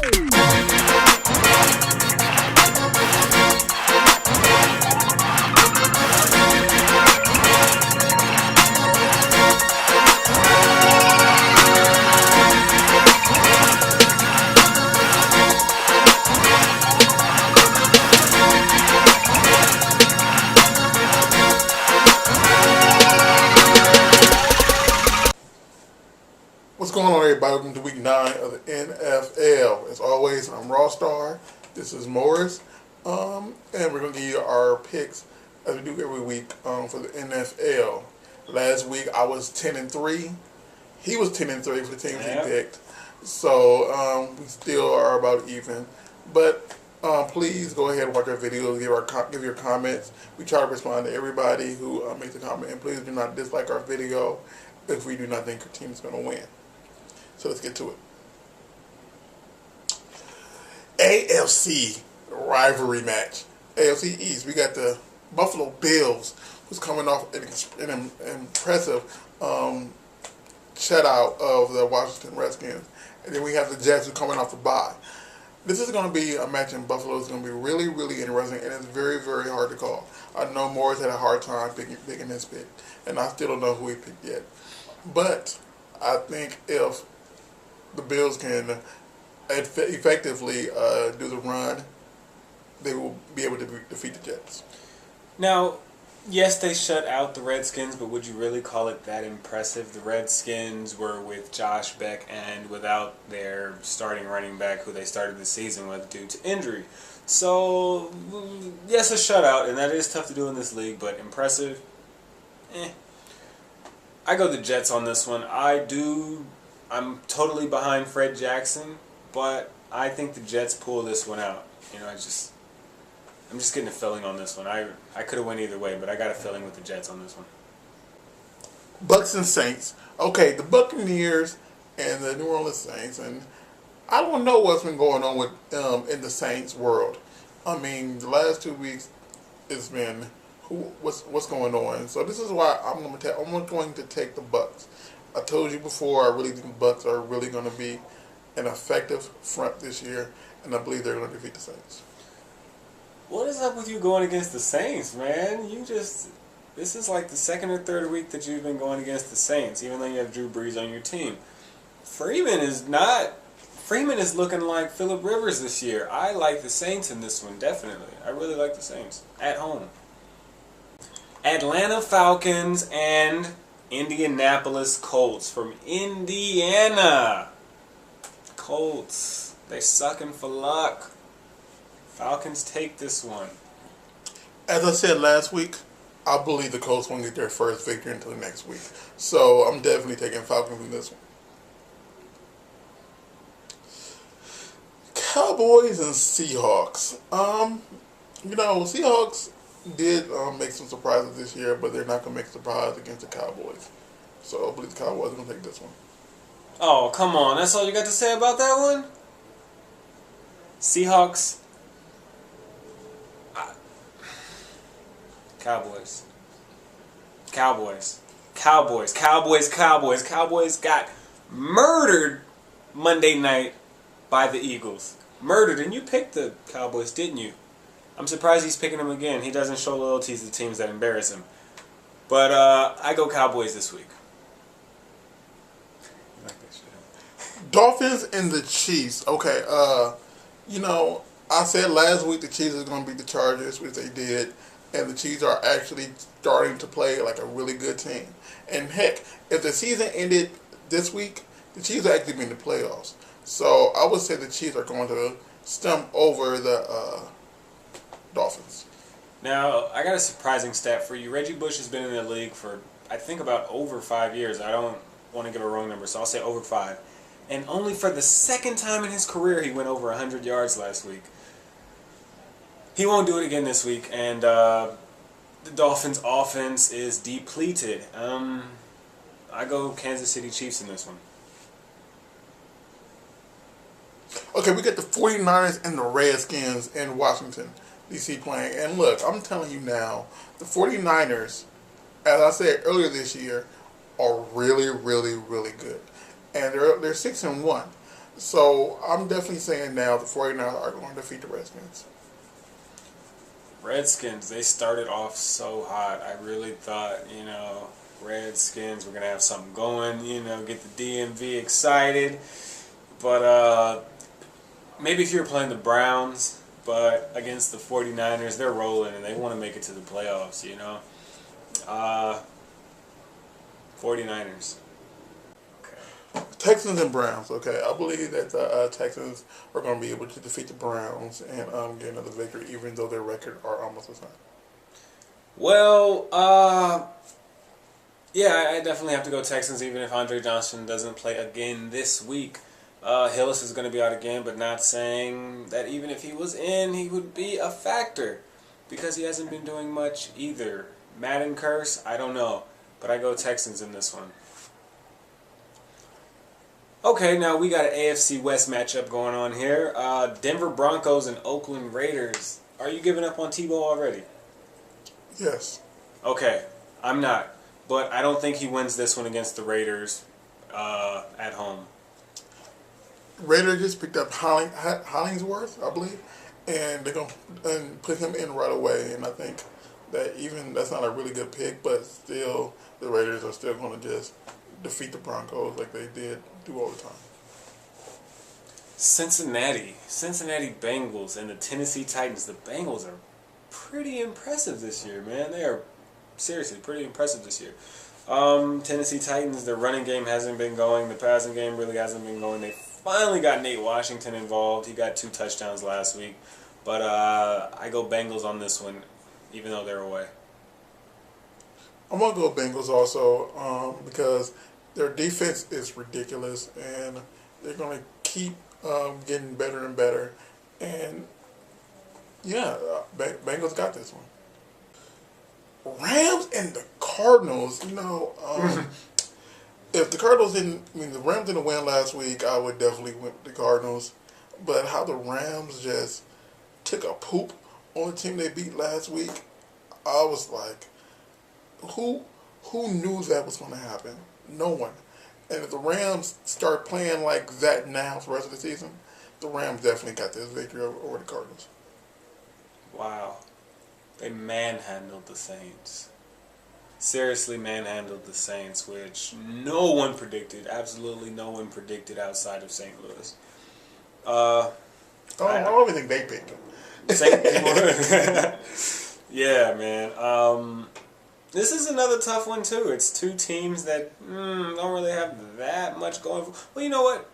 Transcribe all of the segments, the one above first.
What's going on, everybody? Welcome to week 9 of the NFL. As always, I'm Rawstarr. This is Morris. And we're going to give you our picks as we do every week for the NFL. Last week, I was 10-3. He was 10-3 for the teams he picked. So, we still are about even. But please go ahead and watch our videos, give your comments. We try to respond to everybody who makes a comment. And please do not dislike our video if we do not think your team is going to win. So let's get to it. AFC rivalry match. AFC East. We got the Buffalo Bills, who's coming off an impressive shutout of the Washington Redskins. And then we have the Jets, who are coming off the bye. This is going to be a match in Buffalo. It's going to be really, really interesting, and it's very, very hard to call. I know Morris had a hard time picking his pick, and I still don't know who he picked yet. But I think if the Bills can effectively do the run, they will be able to defeat the Jets. Now, yes, they shut out the Redskins, but would you really call it that impressive? The Redskins were with Josh Beck and without their starting running back, who they started the season with due to injury. So, yes, a shutout, and that is tough to do in this league, but impressive? I go the Jets on this one. I'm totally behind Fred Jackson, but I think the Jets pull this one out. You know, I'm just getting a feeling on this one. I could have went either way, but I got a feeling with the Jets on this one. Bucs and Saints. Okay, the Buccaneers and the New Orleans Saints, and I don't know what's been going on with in the Saints world. I mean, the last 2 weeks it's been what's going on. So this is why I'm going to take the Bucs. I told you before, I really think the Bucs are really going to be an effective front this year, and I believe they're going to defeat the Saints. What is up with you going against the Saints, man? This is like the second or third week that you've been going against the Saints, even though you have Drew Brees on your team. Freeman is looking like Phillip Rivers this year. I like the Saints in this one, definitely. I really like the Saints at home. Atlanta Falcons and Indianapolis Colts from Indiana. Colts, they sucking for luck. Falcons take this one. As I said last week, I believe the Colts won't get their first victory until next week. So I'm definitely taking Falcons in this one. Cowboys and Seahawks. Seahawks did make some surprises this year, but they're not going to make a surprise against the Cowboys. So I believe the Cowboys are going to take this one. Oh, come on. That's all you got to say about that one? Seahawks. Cowboys. Cowboys got murdered Monday night by the Eagles. Murdered. And you picked the Cowboys, didn't you? I'm surprised he's picking them again. He doesn't show loyalty to the teams that embarrass him. But I go Cowboys this week. You like that shit? Dolphins and the Chiefs. Okay, I said last week the Chiefs are going to beat the Chargers, which they did. And the Chiefs are actually starting to play like a really good team. And heck, if the season ended this week, the Chiefs are actually be in the playoffs. So I would say the Chiefs are going to stump over the Dolphins. Now, I got a surprising stat for you. Reggie Bush has been in the league for, I think, about over 5 years. I don't want to give a wrong number, so I'll say over 5. And only for the second time in his career, he went over 100 yards last week. He won't do it again this week, and the Dolphins' offense is depleted. I go Kansas City Chiefs in this one. Okay, we got the 49ers and the Redskins in Washington, D.C. playing. And look, I'm telling you now, the 49ers, as I said earlier this year, are really, really, really good. And they're 6-1. So I'm definitely saying now the 49ers are going to defeat the Redskins. Redskins, they started off so hot. I really thought, Redskins, we're going to have something going, get the DMV excited. But maybe if you're playing the Browns, but against the 49ers, they're rolling and they want to make it to the playoffs, 49ers. Texans and Browns. Okay, I believe that the Texans are going to be able to defeat the Browns and get another victory, even though their record are almost the same. Well, yeah, I definitely have to go Texans, even if Andre Johnson doesn't play again this week. Hillis is going to be out again, but not saying that even if he was in, he would be a factor, because he hasn't been doing much either. Madden curse, I don't know, but I go Texans in this one. Okay, now we got an AFC West matchup going on here. Denver Broncos and Oakland Raiders. Are you giving up on Tebow already? Yes. Okay, I'm not. But I don't think he wins this one against the Raiders at home. Raiders just picked up Hollingsworth, I believe, and they're going to put him in right away. And I think that even that's not a really good pick, but still the Raiders are still going to just defeat the Broncos like they do all the time. Cincinnati Bengals and the Tennessee Titans. The Bengals are pretty impressive this year, man. They are seriously pretty impressive this year. Tennessee Titans, their running game hasn't been going. The passing game really hasn't been going. They finally got Nate Washington involved. He got 2 touchdowns last week. But I go Bengals on this one, even though they're away. I'm going to go Bengals also because their defense is ridiculous, and they're going to keep getting better and better. And, yeah, Bengals got this one. Rams and the Cardinals, if the Cardinals the Rams didn't win last week, I would definitely win the Cardinals. But how the Rams just took a poop on the team they beat last week, I was like, who knew that was going to happen? No one. And if the Rams start playing like that now for the rest of the season, the Rams definitely got this victory over the Cardinals. Wow. They manhandled the Saints. Seriously manhandled the Saints, which no one predicted. Absolutely no one predicted outside of St. Louis. I don't even think they picked them. Yeah, man. This is another tough one, too. It's 2 teams that don't really have that much going for. Well, you know what?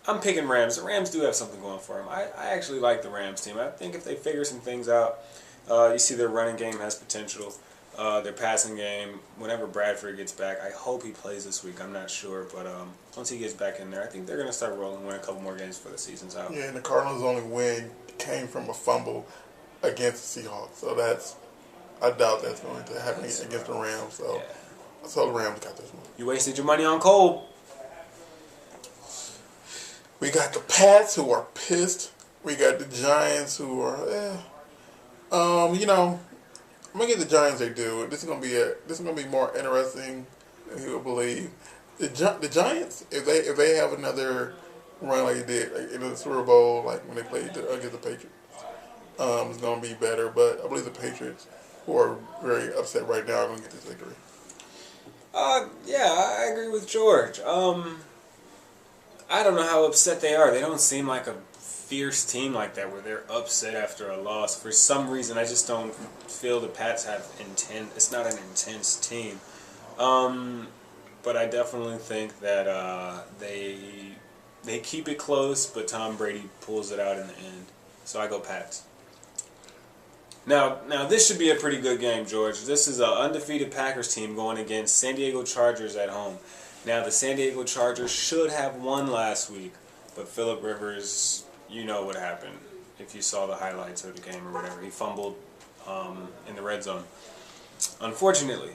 I'm picking Rams. The Rams do have something going for them. I actually like the Rams team. I think if they figure some things out, you see their running game has potential. Their passing game, whenever Bradford gets back, I hope he plays this week. I'm not sure, but once he gets back in there, I think they're going to start rolling, win a couple more games before the season's out. Yeah, and the Cardinals' only win came from a fumble against the Seahawks, so I doubt that's going to happen against the Rams. So, yeah. So the Rams got this one. You wasted your money on Cole. We got the Pats, who are pissed. We got the Giants, who are I'm gonna give the Giants their due. This is gonna be more interesting than you would believe. The Giants, if they have another run like they did in the Super Bowl, like when they played against the Patriots, it's gonna be better. But I believe the Patriots, who are very upset right now, are gonna get this victory. Yeah, I agree with George. I don't know how upset they are. They don't seem like a fierce team like that where they're upset after a loss. For some reason, I just don't feel the Pats have intent. It's not an intense team. But I definitely think that they keep it close, but Tom Brady pulls it out in the end. So I go Pats. Now this should be a pretty good game, George. This is an undefeated Packers team going against San Diego Chargers at home. Now, the San Diego Chargers should have won last week, but Phillip Rivers, you know what happened if you saw the highlights of the game or whatever. He fumbled in the red zone, unfortunately.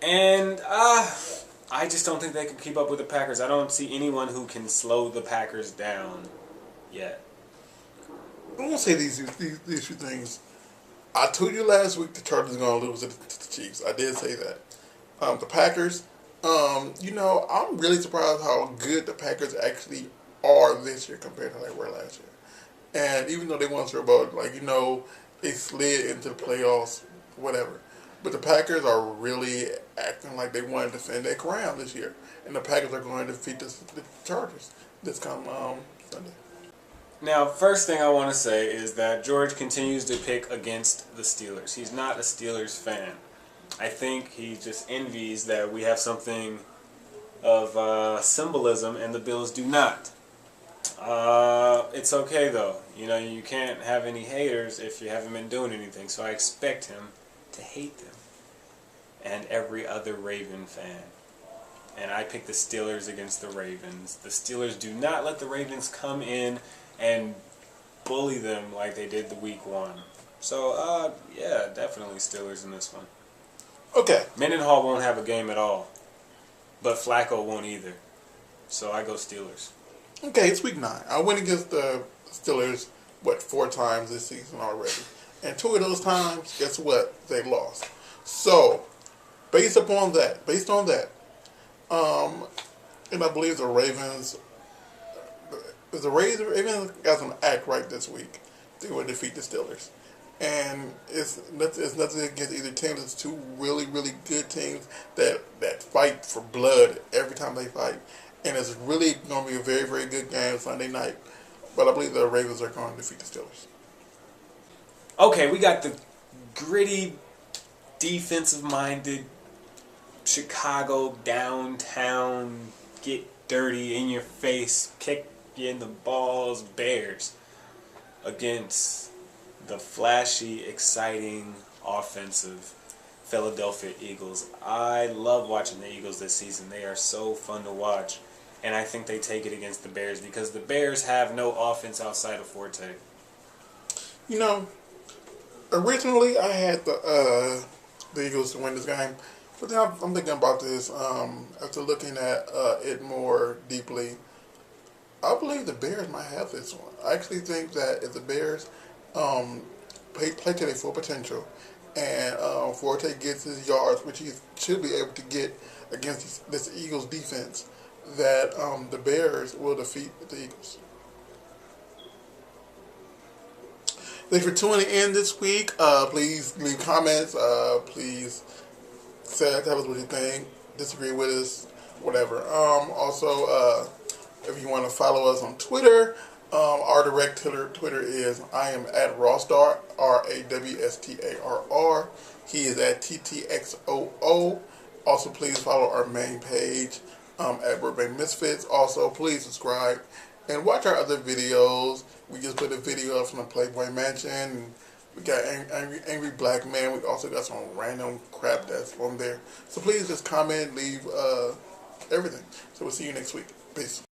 And I just don't think they can keep up with the Packers. I don't see anyone who can slow the Packers down yet. I want to say these few things. I told you last week the Chargers are going to lose to the Chiefs. I did say that. The Packers, I'm really surprised how good the Packers actually are this year compared to how they were last year. And even though they won Super Bowl, they slid into the playoffs, whatever. But the Packers are really acting like they want to defend their crown this year. And the Packers are going to defeat the Chargers this come Sunday. Now, first thing I want to say is that George continues to pick against the Steelers. He's not a Steelers fan. I think he just envies that we have something of symbolism and the Bills do not. It's okay though. You can't have any haters if you haven't been doing anything. So I expect him to hate them and every other Raven fan. And I picked the Steelers against the Ravens. The Steelers do not let the Ravens come in and bully them like they did the week 1. So, yeah, definitely Steelers in this one. Okay. Mendenhall won't have a game at all. But Flacco won't either. So I go Steelers. Okay, it's week 9. I went against the Steelers, 4 times this season already. And 2 of those times, guess what? They lost. So, based on that, and I believe the Ravens got some act right this week. They will defeat the Steelers. And it's nothing against either team. It's 2 really, really good teams that fight for blood every time they fight. And it's really going to be a very, very good game Sunday night. But I believe the Ravens are going to defeat the Steelers. Okay, we got the gritty, defensive-minded, Chicago, downtown, get dirty, in your face, kick you in the balls, Bears against the flashy, exciting, offensive Philadelphia Eagles. I love watching the Eagles this season. They are so fun to watch. And I think they take it against the Bears because the Bears have no offense outside of Forte. Originally I had the Eagles to win this game. But then I'm thinking about this after looking at it more deeply. I believe the Bears might have this one. I actually think that if the Bears play to their full potential and Forte gets his yards, which he should be able to get against this Eagles defense, that the Bears will defeat the Eagles. Thanks for tuning in this week. Please leave comments. Please tell us what you think. Disagree with us. Whatever. Also, if you want to follow us on Twitter, our direct Twitter is I am at Rawstarr, RAWSTARR. He is at TTXOO. Also, please follow our main page at Burbank Misfits. Also, please subscribe and watch our other videos. We just put a video up from the Playboy Mansion. We got Angry Black Man. We also got some random crap that's on there. So please just comment, leave everything. So we'll see you next week. Peace.